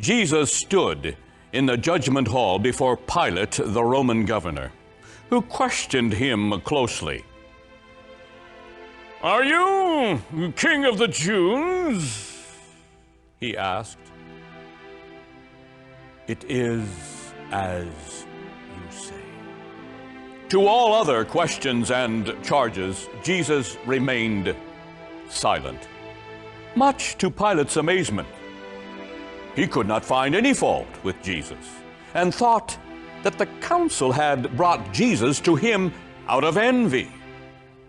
Jesus stood in the judgment hall before Pilate, the Roman governor, who questioned him closely. "Are you king of the Jews?" he asked. "It is as you say." To all other questions and charges, Jesus remained silent, much to Pilate's amazement. He could not find any fault with Jesus and thought that the council had brought Jesus to him out of envy.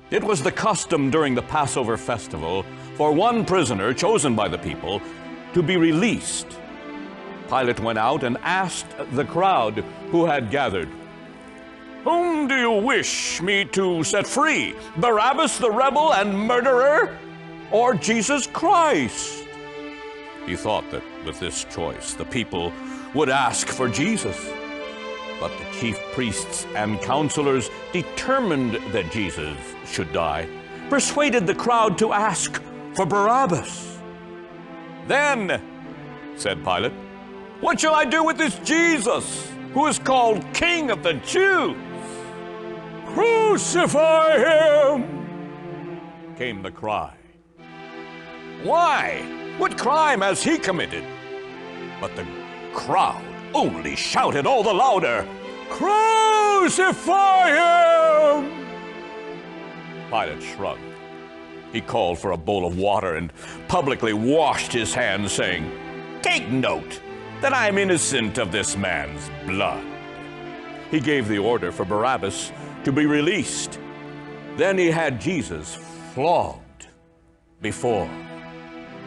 It was the custom during the Passover festival for one prisoner chosen by the people to be released. Pilate went out and asked the crowd who had gathered, "Whom do you wish me to set free, Barabbas the rebel and murderer, or Jesus Christ?" He thought that with this choice, the people would ask for Jesus. But the chief priests and counselors, determined that Jesus should die, persuaded the crowd to ask for Barabbas. "Then," said Pilate, "what shall I do with this Jesus, who is called King of the Jews?" "Crucify him!" came the cry. "Why? What crime has he committed?" But the crowd only shouted all the louder, "Crucify him!" Pilate shrugged. He called for a bowl of water and publicly washed his hands, saying, "Take note that I am innocent of this man's blood." He gave the order for Barabbas to be released. Then he had Jesus flogged before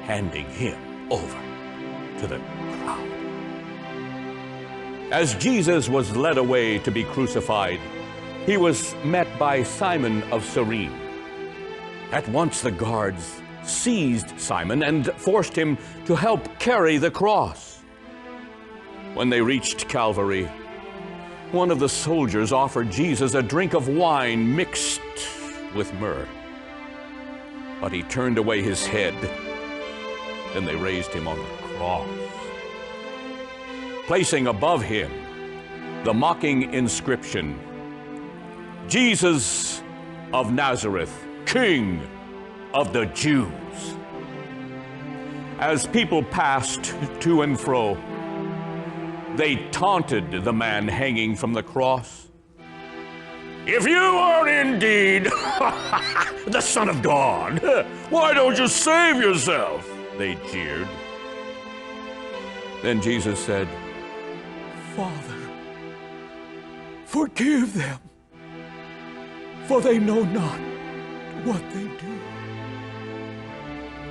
handing him over to the crowd. As Jesus was led away to be crucified, he was met by Simon of Cyrene. At once the guards seized Simon and forced him to help carry the cross. When they reached Calvary, one of the soldiers offered Jesus a drink of wine mixed with myrrh. But he turned away his head. Then they raised him on the cross, placing above him the mocking inscription, "Jesus of Nazareth, King of the Jews." As people passed to and fro, they taunted the man hanging from the cross. "If you are indeed the Son of God, why don't you save yourself?" they jeered. Then Jesus said, "Father, forgive them, for they know not what they do."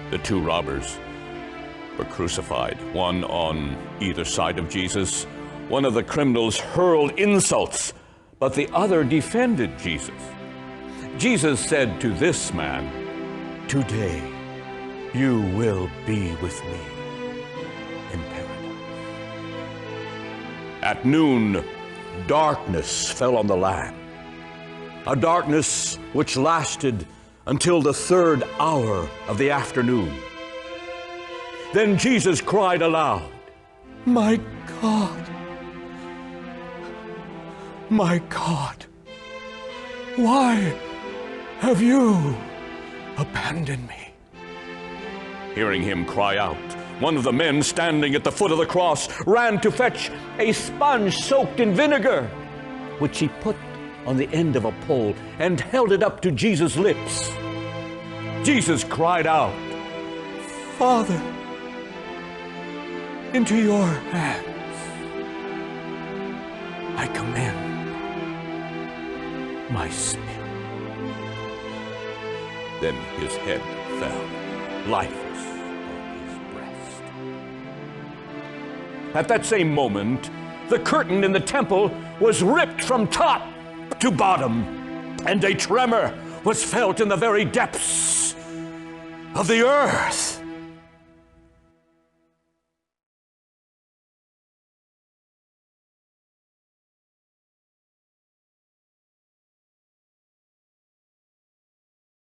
The two robbers were crucified, one on either side of Jesus. One of the criminals hurled insults, but the other defended Jesus. Jesus said to this man, "Today you will be with me in paradise." At noon, darkness fell on the land, a darkness which lasted until the third hour of the afternoon. Then Jesus cried aloud, "My God, my God, why have you abandoned me?" Hearing him cry out, one of the men standing at the foot of the cross ran to fetch a sponge soaked in vinegar, which he put on the end of a pole and held it up to Jesus' lips. Jesus cried out, "Father, into your hands I commend my spirit." Then his head fell lifeless on his breast. At that same moment, the curtain in the temple was ripped from top to bottom, and a tremor was felt in the very depths of the earth.